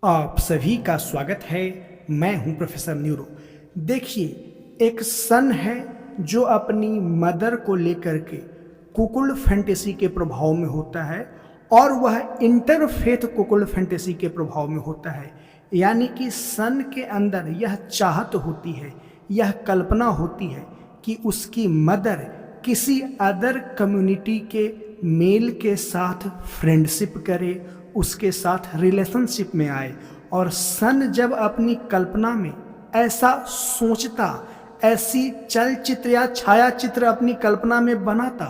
आप सभी का स्वागत है। मैं हूं प्रोफेसर न्यूरो। देखिए, एक सन है जो अपनी मदर को लेकर के कुकुल फैंटेसी के प्रभाव में होता है और वह इंटरफेथ कुकुल फैंटेसी के प्रभाव में होता है। यानी कि सन के अंदर यह चाहत होती है, यह कल्पना होती है कि उसकी मदर किसी अदर कम्युनिटी के मेल के साथ फ्रेंडशिप करे, उसके साथ रिलेशनशिप में आए। और सन जब अपनी कल्पना में ऐसा सोचता, ऐसी चलचित्र या छाया चित्र अपनी कल्पना में बनाता,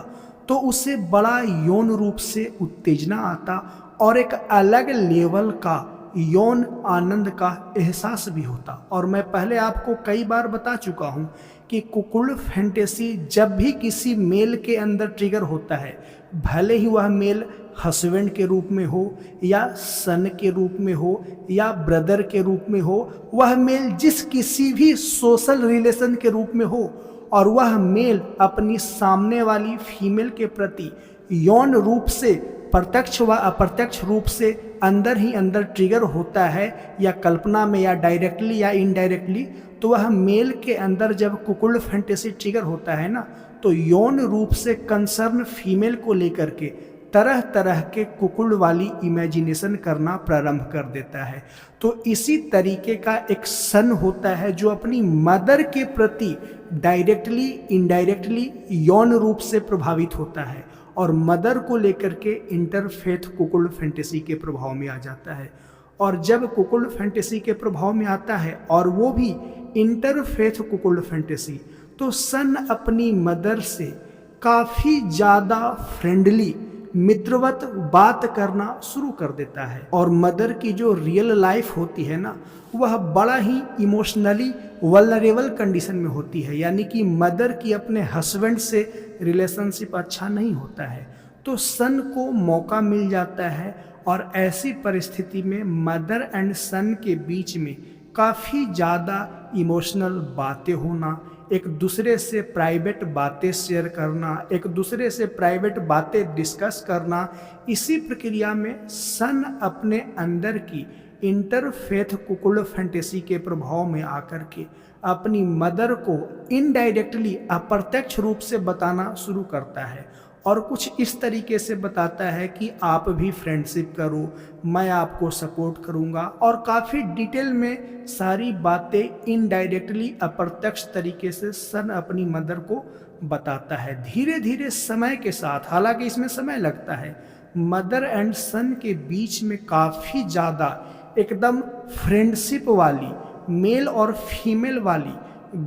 तो उसे बड़ा यौन रूप से उत्तेजना आता और एक अलग लेवल का यौन आनंद का एहसास भी होता। और मैं पहले आपको कई बार बता चुका हूं कि कुकुल फैंटेसी जब भी किसी मेल के अंदर ट्रिगर होता है, भले ही वह मेल हस्बैंड के रूप में हो या सन के रूप में हो या ब्रदर के रूप में हो, वह मेल जिस किसी भी सोशल रिलेशन के रूप में हो, और वह मेल अपनी सामने वाली फीमेल के प्रति यौन रूप से प्रत्यक्ष व अप्रत्यक्ष रूप से अंदर ही अंदर ट्रिगर होता है, या कल्पना में या डायरेक्टली या इनडायरेक्टली, तो वह मेल के अंदर जब कुकुल फैंटेसी ट्रिगर होता है ना, तो यौन रूप से कंसर्न फीमेल को लेकर के तरह तरह के कुकुल वाली इमेजिनेशन करना प्रारंभ कर देता है। तो इसी तरीके का एक सन होता है जो अपनी मदर के प्रति डायरेक्टली इनडायरेक्टली यौन रूप से प्रभावित होता है और मदर को लेकर के इंटरफेथ कुकुल फैंटेसी के प्रभाव में आ जाता है। और जब कुकुल फैंटेसी के प्रभाव में आता है और वो भी इंटरफेथ कुकुल फैंटेसी, तो सन अपनी मदर से काफ़ी ज़्यादा फ्रेंडली मित्रवत बात करना शुरू कर देता है। और मदर की जो रियल लाइफ होती है ना, वह बड़ा ही इमोशनली वल्नरेबल कंडीशन में होती है। यानी कि मदर की अपने हस्बैंड से रिलेशनशिप अच्छा नहीं होता है, तो सन को मौका मिल जाता है। और ऐसी परिस्थिति में मदर एंड सन के बीच में काफ़ी ज़्यादा इमोशनल बातें होना, एक दूसरे से प्राइवेट बातें शेयर करना, एक दूसरे से प्राइवेट बातें डिस्कस करना, इसी प्रक्रिया में सन अपने अंदर की इंटरफेथ कुकुल फैंटेसी के प्रभाव में आकर के अपनी मदर को इनडायरेक्टली अप्रत्यक्ष रूप से बताना शुरू करता है। और कुछ इस तरीके से बताता है कि आप भी फ्रेंडशिप करो, मैं आपको सपोर्ट करूंगा, और काफ़ी डिटेल में सारी बातें इनडायरेक्टली अप्रत्यक्ष तरीके से सन अपनी मदर को बताता है। धीरे धीरे समय के साथ, हालांकि इसमें समय लगता है, मदर एंड सन के बीच में काफ़ी ज़्यादा एकदम फ्रेंडशिप वाली, मेल और फीमेल वाली,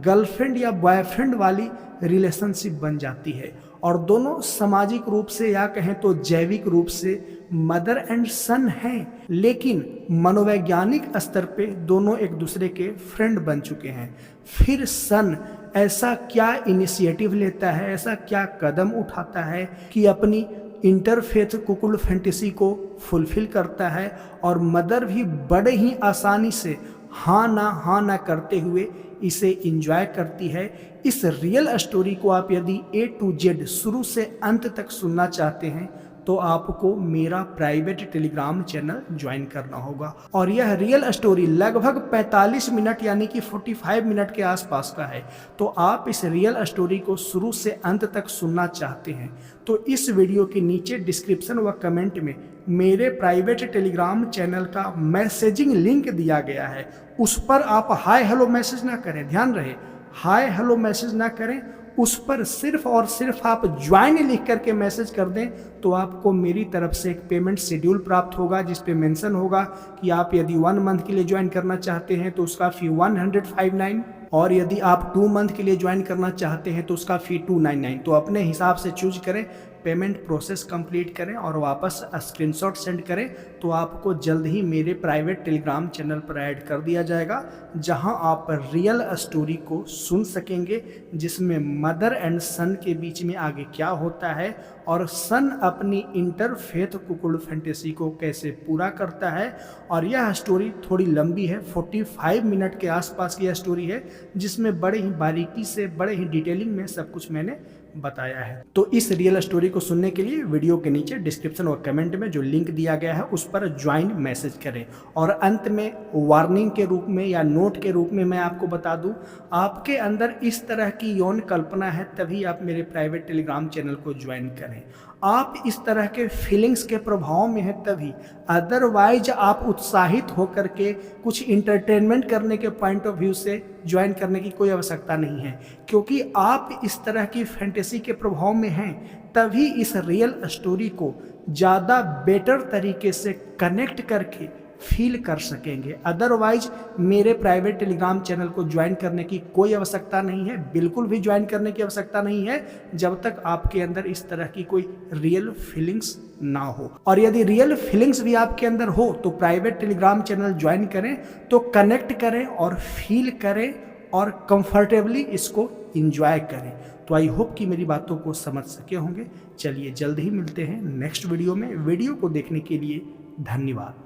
गर्लफ्रेंड या बॉयफ्रेंड वाली रिलेशनशिप बन जाती है। और दोनों सामाजिक रूप से या कहें तो जैविक रूप से मदर एंड सन हैं, लेकिन मनोवैज्ञानिक स्तर पे दोनों एक दूसरे के फ्रेंड बन चुके हैं। फिर सन ऐसा क्या इनिशिएटिव लेता है, ऐसा क्या कदम उठाता है कि अपनी इंटरफेथ कुकुल फैंटेसी को फुलफिल करता है, और मदर भी बड़े ही आसानी से हाँ ना करते हुए इसे इंजॉय करती है। इस रियल स्टोरी को आप यदि A to Z शुरू से अंत तक सुनना चाहते हैं, तो आपको मेरा प्राइवेट टेलीग्राम चैनल ज्वाइन करना होगा। और यह रियल स्टोरी लगभग 45 मिनट यानी कि 45 मिनट के आसपास का है। तो आप इस रियल स्टोरी को शुरू से अंत तक सुनना चाहते हैं, तो इस वीडियो के नीचे डिस्क्रिप्शन व कमेंट में मेरे प्राइवेट टेलीग्राम चैनल का मैसेजिंग लिंक दिया गया है। उस पर आप हाय हेलो मैसेज ना करें, ध्यान रहे, हाय हेलो मैसेज ना करें, उस पर सिर्फ और सिर्फ आप ज्वाइन लिख करके मैसेज कर दें, तो आपको मेरी तरफ से एक पेमेंट शेड्यूल प्राप्त होगा, जिस पे मेंशन होगा कि आप यदि 1 मंथ के लिए ज्वाइन करना चाहते हैं तो उसका फ़ी 159, और यदि आप 2 मंथ के लिए ज्वाइन करना चाहते हैं तो उसका फ़ी 299। तो अपने हिसाब से चूज करें, पेमेंट प्रोसेस कंप्लीट करें और वापस स्क्रीनशॉट सेंड करें, तो आपको जल्द ही मेरे प्राइवेट टेलीग्राम चैनल पर ऐड कर दिया जाएगा, जहां आप रियल स्टोरी को सुन सकेंगे, जिसमें मदर एंड सन के बीच में आगे क्या होता है और सन अपनी इंटरफेथ कुकुल फैंटेसी को कैसे पूरा करता है। और यह स्टोरी थोड़ी लंबी है, 45 मिनट के आसपास की यह स्टोरी है, जिसमें बड़े ही बारीकी से, बड़े ही डिटेलिंग में सब कुछ मैंने बताया है। तो इस रियल स्टोरी को सुनने के लिए वीडियो के नीचे डिस्क्रिप्शन और कमेंट में जो लिंक दिया गया है उस पर ज्वाइन मैसेज करें। और अंत में वार्निंग के रूप में या नोट के रूप में मैं आपको बता दूं, आपके अंदर इस तरह की यौन कल्पना है तभी आप मेरे प्राइवेट टेलीग्राम चैनल को ज्वाइन करें। आप इस तरह के फीलिंग्स के प्रभाव में हैं तभी, अदरवाइज आप उत्साहित होकर के कुछ इंटरटेनमेंट करने के पॉइंट ऑफ व्यू से ज्वाइन करने की कोई आवश्यकता नहीं है। क्योंकि आप इस तरह की फैंटेसी के प्रभाव में हैं तभी इस रियल स्टोरी को ज़्यादा बेटर तरीके से कनेक्ट करके फील कर सकेंगे। अदरवाइज मेरे प्राइवेट टेलीग्राम चैनल को ज्वाइन करने की कोई आवश्यकता नहीं है, बिल्कुल भी ज्वाइन करने की आवश्यकता नहीं है जब तक आपके अंदर इस तरह की कोई रियल फीलिंग्स ना हो। और यदि रियल फीलिंग्स भी आपके अंदर हो तो प्राइवेट टेलीग्राम चैनल ज्वाइन करें, तो कनेक्ट करें और फील करें और कंफर्टेबली इसको इंजॉय करें। तो आई होप कि मेरी बातों को समझ सके होंगे। चलिए जल्द ही मिलते हैं नेक्स्ट वीडियो में। वीडियो को देखने के लिए धन्यवाद।